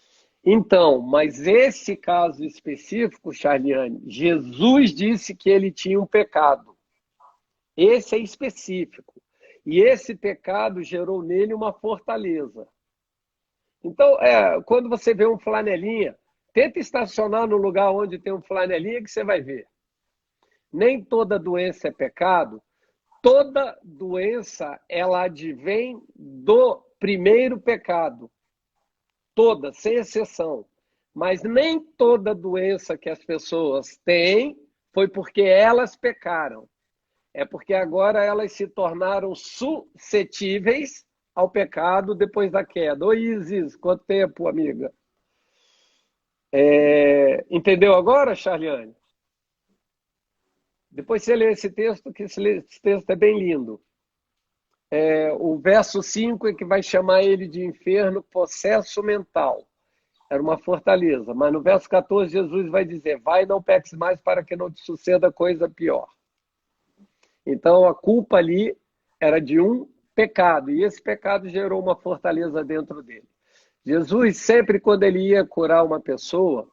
Então, mas esse caso específico, Charliane, Jesus disse que ele tinha um pecado. Esse é específico. E esse pecado gerou nele uma fortaleza. Então, quando você vê um flanelinha, tenta estacionar no lugar onde tem um flanelinha que você vai ver. Nem toda doença é pecado. Toda doença, ela advém do primeiro pecado. Toda, sem exceção. Mas nem toda doença que as pessoas têm foi porque elas pecaram. É porque agora elas se tornaram suscetíveis ao pecado depois da queda. Oi, Isis, quanto tempo, amiga? Entendeu agora, Charliane? Depois você lê esse texto, que esse texto é bem lindo. O verso 5 é que vai chamar ele de inferno, possesso mental. Era uma fortaleza. Mas no verso 14, Jesus vai dizer: vai, não peques mais para que não te suceda coisa pior. Então, a culpa ali era de um pecado, e esse pecado gerou uma fortaleza dentro dele. Jesus, sempre quando ele ia curar uma pessoa,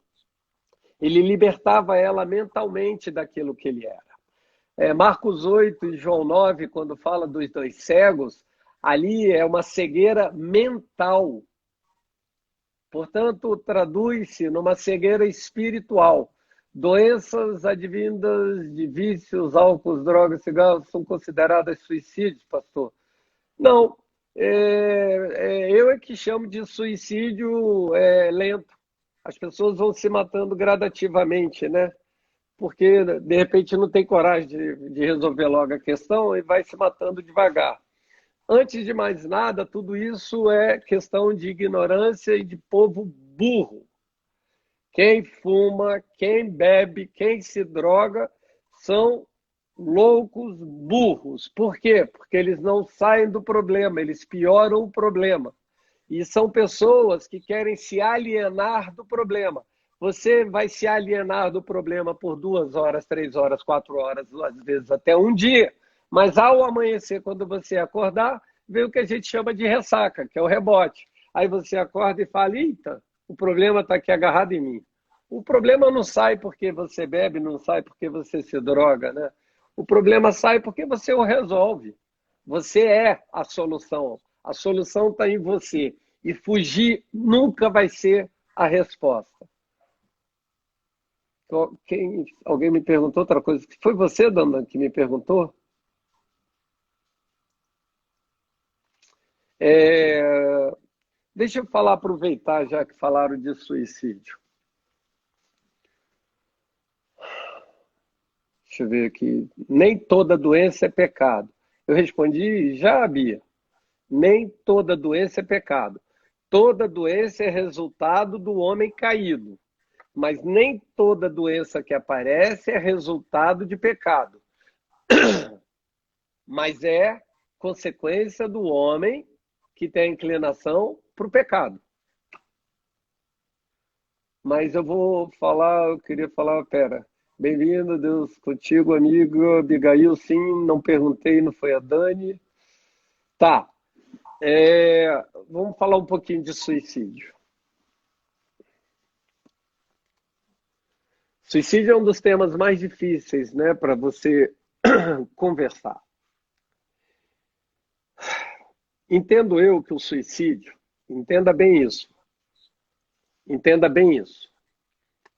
ele libertava ela mentalmente daquilo que ele era. Marcos 8 e João 9, quando fala dos dois cegos, ali é uma cegueira mental. Portanto, traduz-se numa cegueira espiritual. Doenças advindas de vícios, álcool, drogas, cigarros são consideradas suicídios, pastor? Não. Eu é que chamo de suicídio lento. As pessoas vão se matando gradativamente, né? Porque, de repente, não tem coragem de resolver logo a questão e vai se matando devagar. Antes de mais nada, tudo isso é questão de ignorância e de povo burro. Quem fuma, quem bebe, quem se droga são loucos burros. Por quê? Porque eles não saem do problema, eles pioram o problema. E são pessoas que querem se alienar do problema. Você vai se alienar do problema por 2 horas, 3 horas, 4 horas, às vezes até um dia. Mas ao amanhecer, quando você acordar, vem o que a gente chama de ressaca, que é o rebote. Aí você acorda e fala: eita, o problema está aqui agarrado em mim. O problema não sai porque você bebe, não sai porque você se droga, né? O problema sai porque você o resolve. Você é a solução. A solução está em você. E fugir nunca vai ser a resposta. Alguém me perguntou outra coisa. Foi você, Dana, que me perguntou? Deixa eu falar, aproveitar, já que falaram de suicídio. Deixa eu ver aqui. Nem toda doença é pecado. Eu respondi já, Bia. Nem toda doença é pecado. Toda doença é resultado do homem caído. Mas nem toda doença que aparece é resultado de pecado. Mas é consequência do homem que tem a inclinação para o pecado. Mas eu queria falar, bem-vindo, Deus contigo, amigo. Abigail, sim, não perguntei, não foi a Dani. Tá, vamos falar um pouquinho de suicídio. Suicídio é um dos temas mais difíceis, né, para você conversar. Entendo eu que o suicídio, entenda bem isso,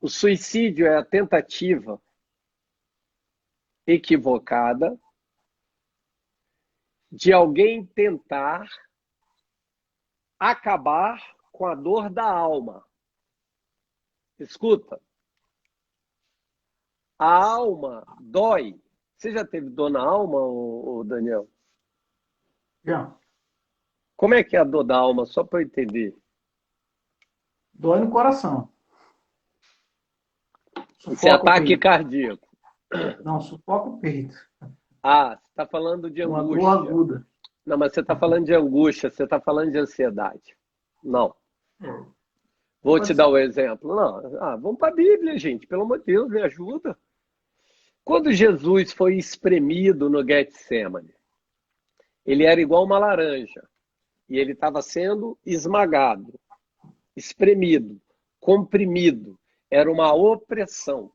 o suicídio é a tentativa equivocada de alguém tentar acabar com a dor da alma. Escuta, a alma dói. Você já teve dor na alma, Daniel? Já. Como é que é a dor da alma, só para eu entender? Dói no coração. Isso é Sufoca o ataque peito. cardíaco. Não, sufoca o peito. Ah, você está falando de Uma dor angústia. aguda. Não, mas você está falando de angústia, você está falando de ansiedade. Não. É, Vou te pode dar o ser. exemplo. Não, vamos para a Bíblia, gente. Pelo amor de Deus, me ajuda. Quando Jesus foi espremido no Getsemane, ele era igual uma laranja. E ele estava sendo esmagado, espremido, comprimido. Era uma opressão.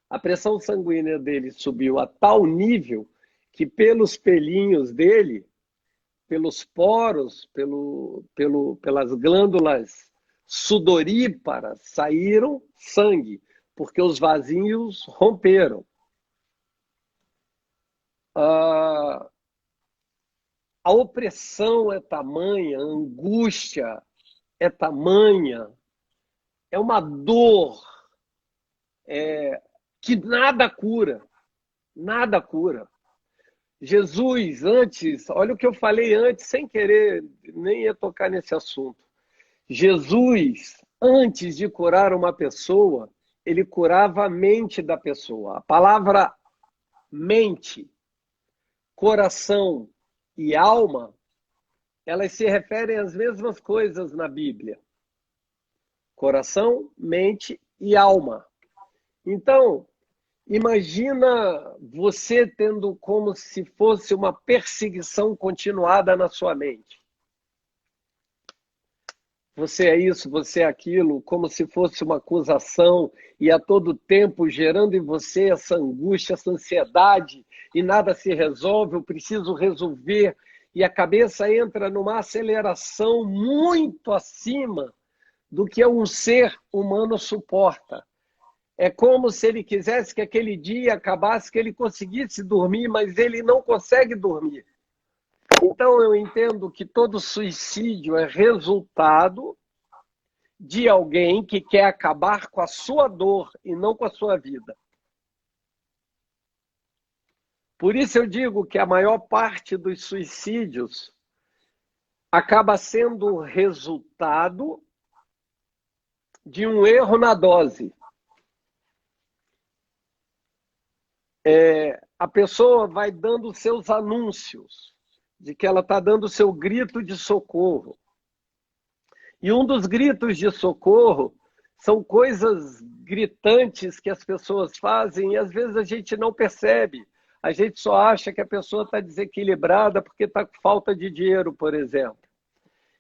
A pressão sanguínea dele subiu a tal nível que pelos pelinhos dele, pelos poros, pelas glândulas sudoríparas, saíram sangue, porque os vasinhos romperam. A opressão é tamanha, a angústia é tamanha, é uma dor que nada cura, nada cura. Jesus, antes, olha o que eu falei antes, sem querer, nem ia tocar nesse assunto. Jesus, antes de curar uma pessoa, ele curava a mente da pessoa. A palavra mente, coração e alma, elas se referem às mesmas coisas na Bíblia. Coração, mente e alma. Então, imagina você tendo como se fosse uma perseguição continuada na sua mente. Você é isso, você é aquilo, como se fosse uma acusação e a todo tempo gerando em você essa angústia, essa ansiedade e nada se resolve, eu preciso resolver. E a cabeça entra numa aceleração muito acima do que um ser humano suporta. É como se ele quisesse que aquele dia acabasse, que ele conseguisse dormir, mas ele não consegue dormir. Então eu entendo que todo suicídio é resultado de alguém que quer acabar com a sua dor e não com a sua vida. Por isso eu digo que a maior parte dos suicídios acaba sendo resultado de um erro na dose. A pessoa vai dando seus anúncios de que ela está dando seu grito de socorro. E um dos gritos de socorro são coisas gritantes que as pessoas fazem e às vezes a gente não percebe. A gente só acha que a pessoa está desequilibrada porque está com falta de dinheiro, por exemplo.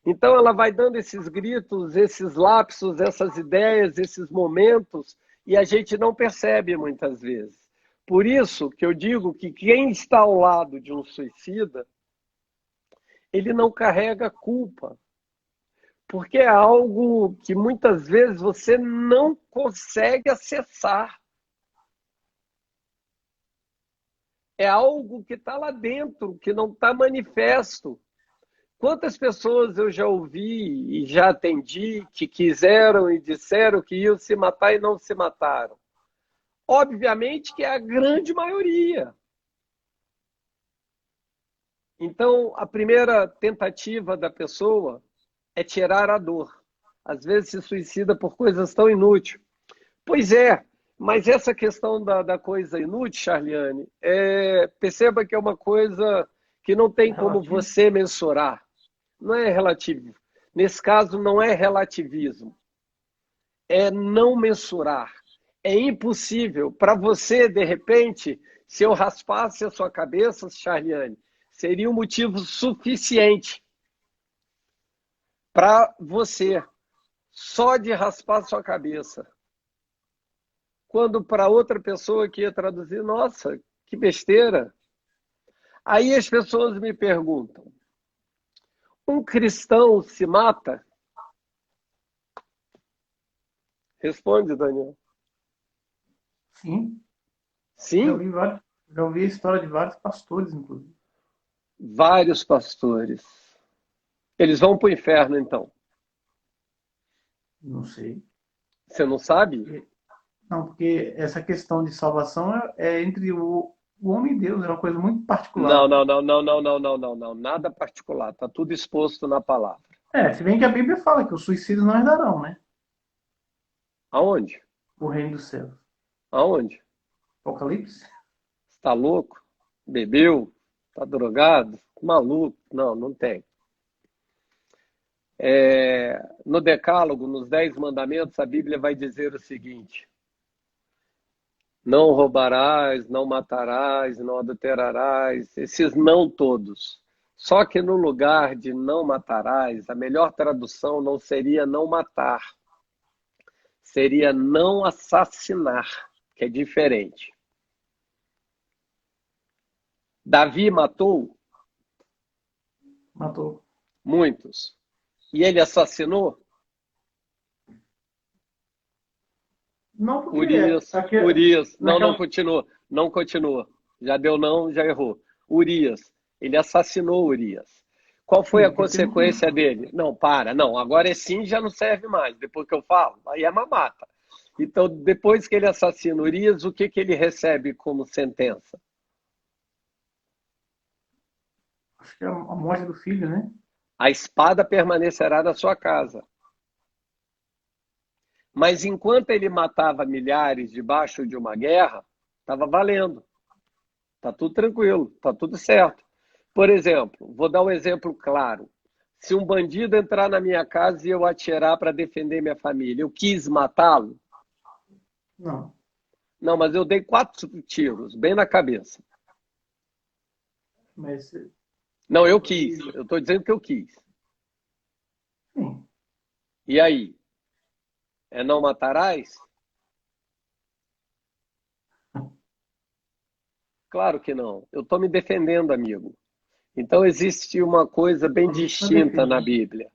Então ela vai dando esses gritos, esses lapsos, essas ideias, esses momentos, e a gente não percebe muitas vezes. Por isso que eu digo que quem está ao lado de um suicida, ele não carrega culpa. Porque é algo que muitas vezes você não consegue acessar. É algo que está lá dentro, que não está manifesto. Quantas pessoas eu já ouvi e já atendi que quiseram e disseram que iam se matar e não se mataram? Obviamente que é a grande maioria. Então, a primeira tentativa da pessoa é tirar a dor. Às vezes se suicida por coisas tão inúteis. Pois é, mas essa questão da coisa inútil, Charliane, perceba que é uma coisa que não É tem como relativo. você mensurar. Não é relativo. Nesse caso, não é relativismo. É não mensurar. É impossível. Para você, de repente, se eu raspasse a sua cabeça, Charliane, seria um motivo suficiente para você, só de raspar a sua cabeça. Quando para outra pessoa que ia traduzir, nossa, que besteira. Aí as pessoas me perguntam, um cristão se mata? Responde, Daniel. Sim. Sim, Já ouvi a história de vários pastores, inclusive. vários pastores. Eles vão para o inferno, então. Não sei. Você não sabe? Não, porque essa questão de salvação é entre o homem e Deus, é uma coisa muito Não, particular. não, não, não, não, não, não, não, não. Nada particular. Está tudo exposto na palavra. É, se bem que a Bíblia fala que os suicidas não herdarão, né? Aonde? O reino dos céus. Aonde? Apocalipse? Está louco? Bebeu? Está drogado? Maluco? Não, não tem. No Decálogo, nos 10 mandamentos, a Bíblia vai dizer o seguinte: não roubarás, não matarás, não adulterarás, esses não todos. Só que no lugar de não matarás, a melhor tradução não seria não matar, seria não assassinar, que é diferente. Davi matou Matou. muitos. E ele assassinou? Não, porque Urias, aqui, Urias. Não, não naquela. continua. Não continua. Já deu não, já errou. Urias. Ele assassinou Urias. Qual foi Sim, a porque se não tem. consequência dele? Não, para. Não, agora é sim, já não serve mais. Depois que eu falo, aí é mamata. Então, depois que ele assassina Urias, o que, que ele recebe como sentença? Acho que é a morte do filho, né? A espada permanecerá na sua casa. Mas enquanto ele matava milhares debaixo de uma guerra, estava valendo. Está tudo tranquilo, está tudo certo. Por exemplo, vou dar um exemplo claro. Se um bandido entrar na minha casa e eu atirar para defender minha família, eu quis matá-lo? Não. Não, mas eu dei 4 tiros, bem na cabeça. Mas, Não, eu quis. Eu estou dizendo que eu quis. sim. E aí? É não matarás? Claro que não. Eu estou me defendendo, amigo. Então existe uma coisa bem Na distinta na defesa. Bíblia.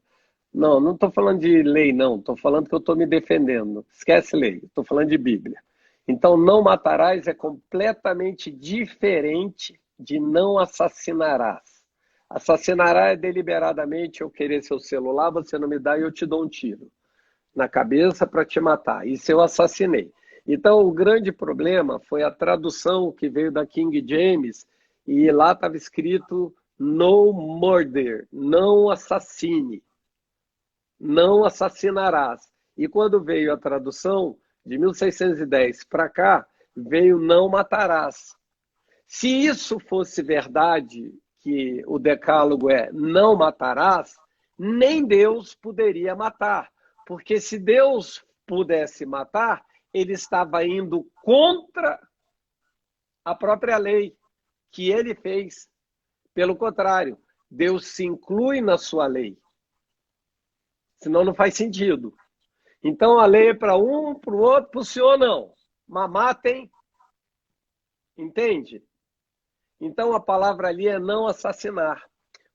Não, não estou falando de lei, não. Estou falando que eu estou me defendendo. Esquece lei. Estou falando de Bíblia. Então, não matarás é completamente diferente de não assassinarás. Assassinarás é deliberadamente eu querer seu celular, você não me dá e eu te dou um tiro na cabeça para te matar. Isso eu assassinei. Então, o grande problema foi a tradução que veio da King James e lá estava escrito no murder, não assassine, não assassinarás. E quando veio a tradução de 1610 para cá, veio não matarás. Se isso fosse verdade, que o decálogo é não matarás, nem Deus poderia matar. Porque se Deus pudesse matar, ele estava indo contra a própria lei que ele fez. Pelo contrário, Deus se inclui na sua lei. Senão não faz sentido. Então a lei é para um, para o outro, para o senhor não. Mas matem, entende? Então a palavra ali é não assassinar.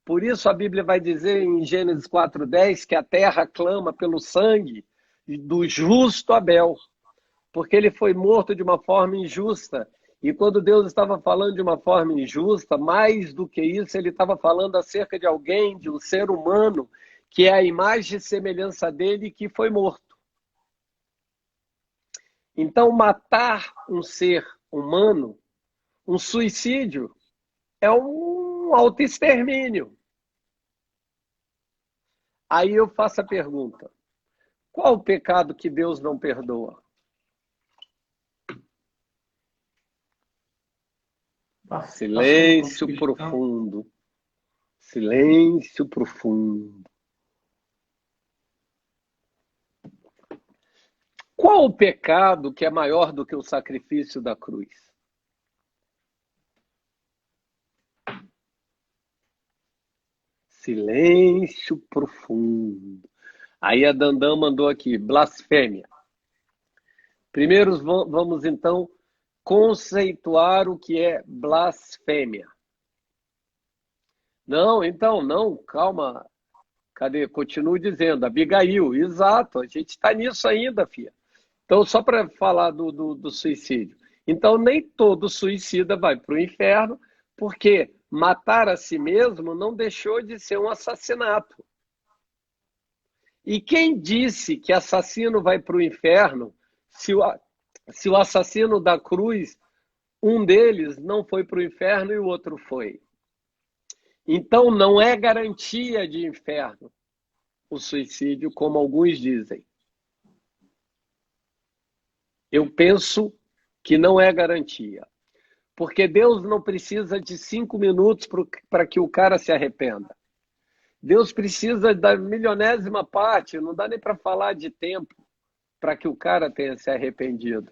Por isso a Bíblia vai dizer em Gênesis 4:10 que a terra clama pelo sangue do justo Abel, porque ele foi morto de uma forma injusta. E quando Deus estava falando de uma forma injusta, mais do que isso, ele estava falando acerca de alguém, de um ser humano, que é a imagem e semelhança dele que foi morto. Então, matar um ser humano, um suicídio, é um autoextermínio. Aí eu faço a pergunta: qual o pecado que Deus não perdoa? Blasfêmia contra o Silêncio Espírito Santo. profundo. Silêncio profundo. Qual o pecado que é maior do que o sacrifício da cruz? Silêncio profundo. Aí a Dandan mandou aqui, blasfêmia. Primeiro vamos então conceituar o que é blasfêmia. Não, então, não, calma. Cadê? Continuo dizendo, Abigail, exato, a gente está nisso ainda, filha. Então, só para falar do suicídio. Então, nem todo suicida vai para o inferno, porque matar a si mesmo não deixou de ser um assassinato. E quem disse que assassino vai para o inferno se o assassino da cruz, um deles não foi para o inferno e o outro foi? Então não é garantia de inferno o suicídio, como alguns dizem. Eu penso que não é garantia. Porque Deus não precisa de 5 minutos para que o cara se arrependa. Deus precisa da milionésima parte, não dá nem para falar de tempo, para que o cara tenha se arrependido.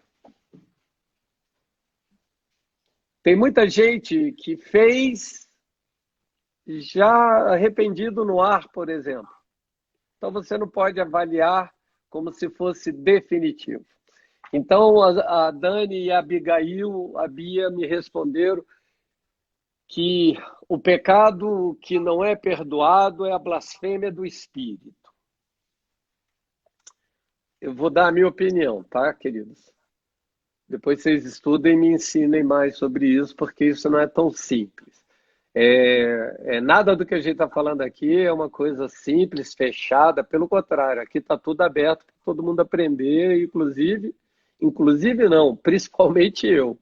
Tem muita gente que fez já arrependido no ar, por exemplo. Então você não pode avaliar como se fosse definitivo. Então a Dani e a Abigail, a Bia, me responderam que o pecado que não é perdoado é a blasfêmia do Espírito. Eu vou dar a minha opinião, tá, queridos? Depois vocês estudem e me ensinem mais sobre isso, porque isso não é tão simples. Nada do que a gente está falando aqui é uma coisa simples, fechada. Pelo contrário, aqui está tudo aberto para todo mundo aprender, inclusive não, principalmente eu.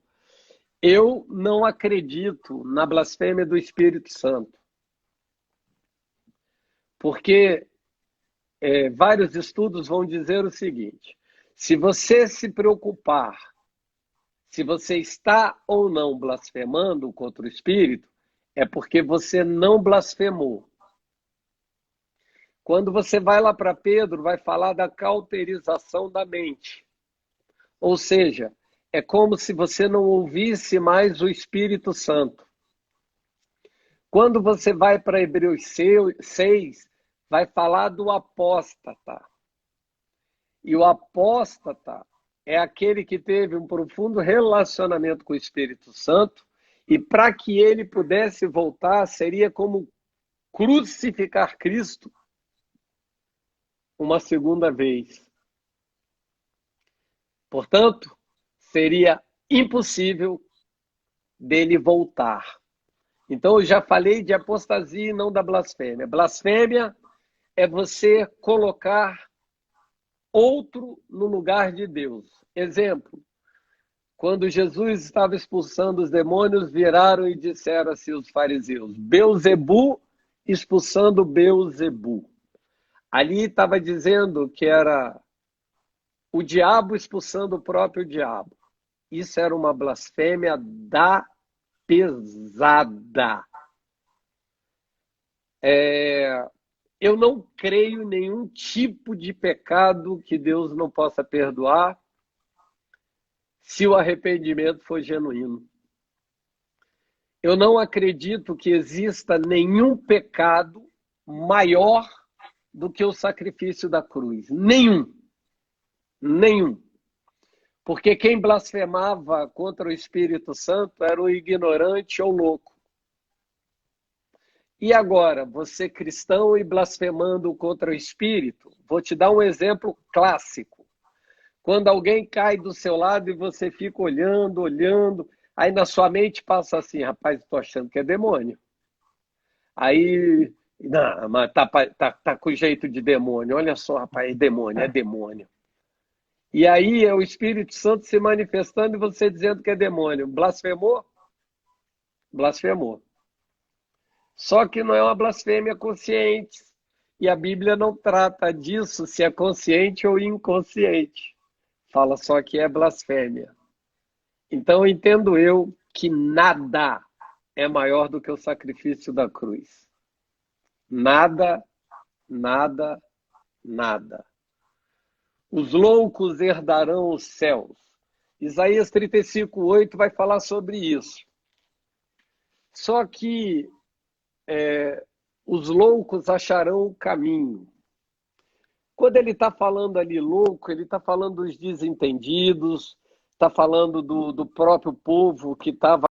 Eu não acredito na blasfêmia do Espírito Santo. Porque vários estudos vão dizer o seguinte: se você se preocupar se você está ou não blasfemando contra o Espírito, é porque você não blasfemou. Quando você vai lá para Pedro, vai falar da cauterização da mente. Ou seja, é como se você não ouvisse mais o Espírito Santo. Quando você vai para Hebreus 6, vai falar do apóstata. E o apóstata é aquele que teve um profundo relacionamento com o Espírito Santo, e para que ele pudesse voltar, seria como crucificar Cristo uma segunda vez. Portanto, seria impossível dele voltar. Então, eu já falei de apostasia e não da blasfêmia. Blasfêmia é você colocar outro no lugar de Deus. Exemplo, quando Jesus estava expulsando os demônios, viraram e disseram assim os fariseus: Beelzebu expulsando Beelzebu. Ali estava dizendo que era o diabo expulsando o próprio diabo. Isso era uma blasfêmia da pesada. Eu não creio em nenhum tipo de pecado que Deus não possa perdoar se o arrependimento for genuíno. Eu não acredito que exista nenhum pecado maior do que o sacrifício da cruz. Nenhum. Nenhum. Porque quem blasfemava contra o Espírito Santo era o ignorante ou louco. E agora, você cristão e blasfemando contra o Espírito? Vou te dar um exemplo clássico. Quando alguém cai do seu lado e você fica olhando, aí na sua mente passa assim: rapaz, estou achando que é demônio. Aí, não, mas tá com jeito de demônio. Olha só, rapaz, é demônio. E aí é o Espírito Santo se manifestando e você dizendo que é demônio. Blasfemou? Blasfemou. Só que não é uma blasfêmia consciente. E a Bíblia não trata disso, se é consciente ou inconsciente. Fala só que é blasfêmia. Então entendo eu que nada é maior do que o sacrifício da cruz. Nada, nada, nada. Os loucos herdarão os céus. Isaías 35:8 vai falar sobre isso. Só que os loucos acharão o caminho. Quando ele está falando ali louco, ele está falando dos desentendidos, está falando do próprio povo que estava